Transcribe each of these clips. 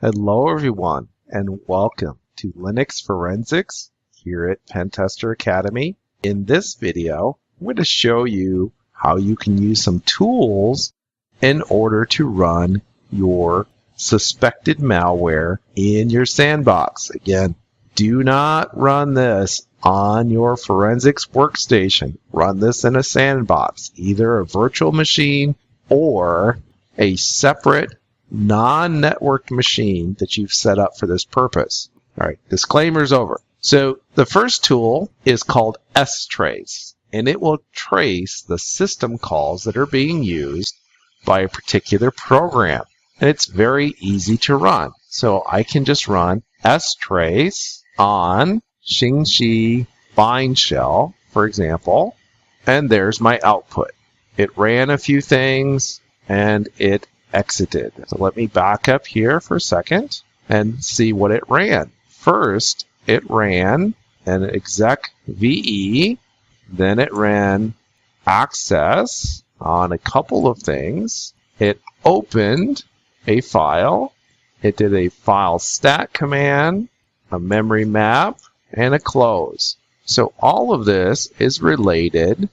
Hello everyone, and welcome to Linux Forensics here at Pentester Academy. In this video, I'm going to show you how you can use some tools in order to run your suspected malware in your sandbox. Again, do not run this on your forensics workstation. Run this in a sandbox, either a virtual machine or a separate non-networked machine that you've set up for this purpose. All right, disclaimer's over. So the first tool is called strace, and it will trace the system calls that are being used by a particular program. And it's very easy to run. So I can just run strace on Xingxi bind shell, for example, and there's my output. It ran a few things and it exited. So let me back up here for a second and see what it ran. First, it ran an exec VE, then it ran access on a couple of things. It opened a file. It did a file stat command, a memory map, and a close. So all of this is related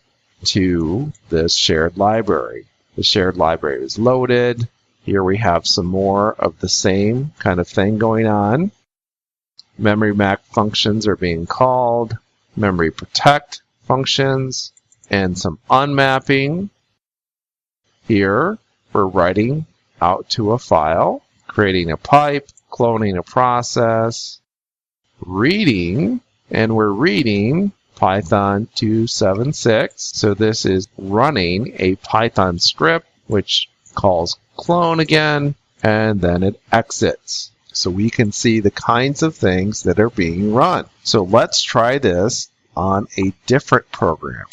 to this shared library. The shared library is loaded. Here we have some more of the same kind of thing going on. Memory map functions are being called, memory protect functions, and some unmapping. Here we're writing out to a file, creating a pipe, cloning a process, reading, and we're reading Python 276. So this is running a Python script which calls clone again, and then it exits. So we can see the kinds of things that are being run. So let's try this on a different program.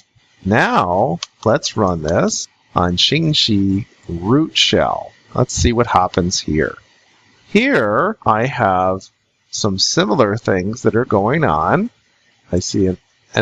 Now let's run this on Xingxi root shell. Let's see what happens here. Here I have some similar things that are going on. I see an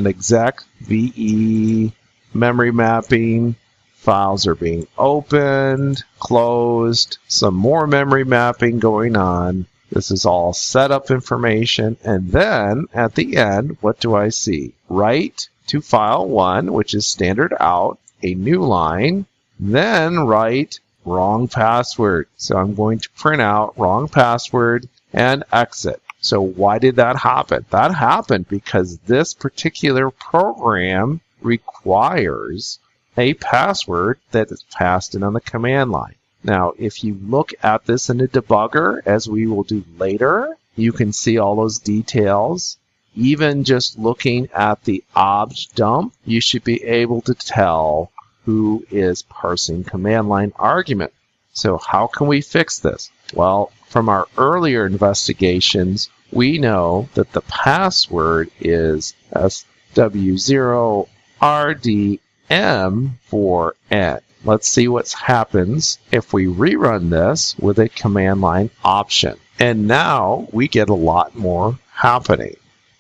exec VE memory mapping. Files are being opened, closed, some more memory mapping going on. This is all setup information. And then at the end, what do I see? Write to file 1, which is standard out, a new line, then write wrong password. So I'm going to print out wrong password and exit. So why did that happen? That happened because this particular program requires a password that is passed in on the command line. Now, if you look at this in a debugger, as we will do later, you can see all those details. Even just looking at the obj dump, you should be able to tell who is parsing command line argument. So how can we fix this? Well, from our earlier investigations, we know that the password is SW0RDM4N. Let's see what happens if we rerun this with a command line option. And now we get a lot more happening.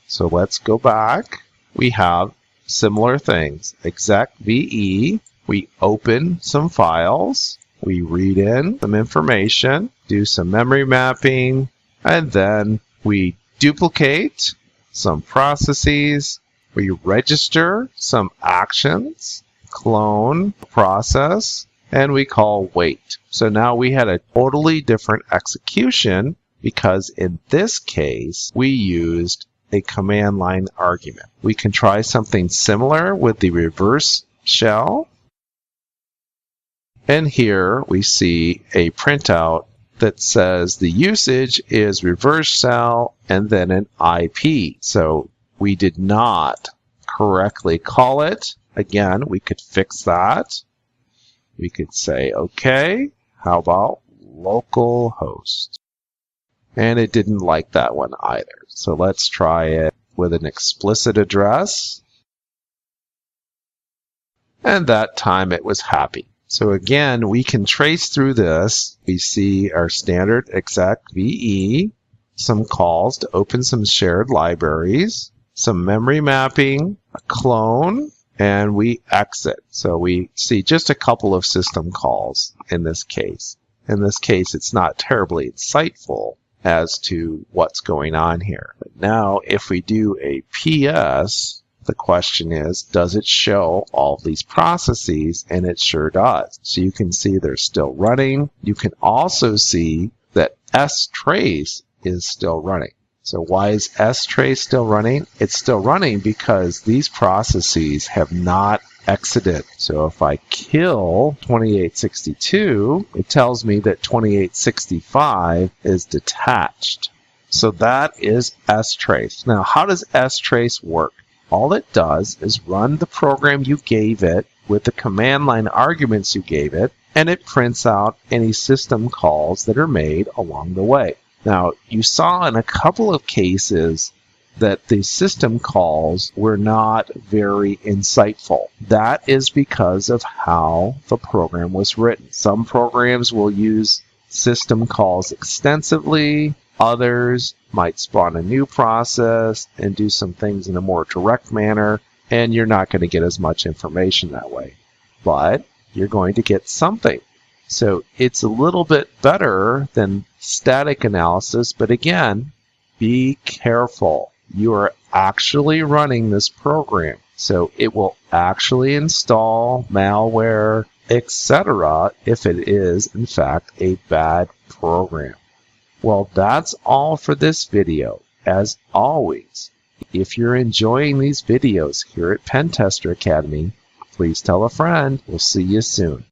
So let's go back. We have similar things. Exec VE. We open some files. We read in some information, do some memory mapping, and then we duplicate some processes. We register some actions, clone process, and we call wait. So now we had a totally different execution because in this case, we used a command line argument. We can try something similar with the reverse shell. And here we see a printout that says the usage is reverse shell and then an IP. So we did not correctly call it. Again, we could fix that. We could say, okay, how about localhost? And it didn't like that one either. So let's try it with an explicit address. And that time it was happy. So again, we can trace through this. We see our standard exec VE, some calls to open some shared libraries, some memory mapping, a clone, and we exit. So we see just a couple of system calls in this case. In this case, it's not terribly insightful, as to what's going on here. But now, if we do a PS, the question is, does it show all these processes? And it sure does. So you can see they're still running. You can also see that strace is still running. So why is strace still running? It's still running because these processes have not exited. So if I kill 2862, it tells me that 2865 is detached. So that is strace. Now, how does strace work? All it does is run the program you gave it with the command line arguments you gave it, and it prints out any system calls that are made along the way. Now, you saw in a couple of cases that the system calls were not very insightful. That is because of how the program was written. Some programs will use system calls extensively. Others might spawn a new process and do some things in a more direct manner, and you're not going to get as much information that way. But you're going to get something. So it's a little bit better than static analysis, but again, be careful. You are actually running this program, so it will actually install malware, etc. if it is, in fact, a bad program. Well, that's all for this video. As always, if you're enjoying these videos here at Pen Tester Academy, please tell a friend. We'll see you soon.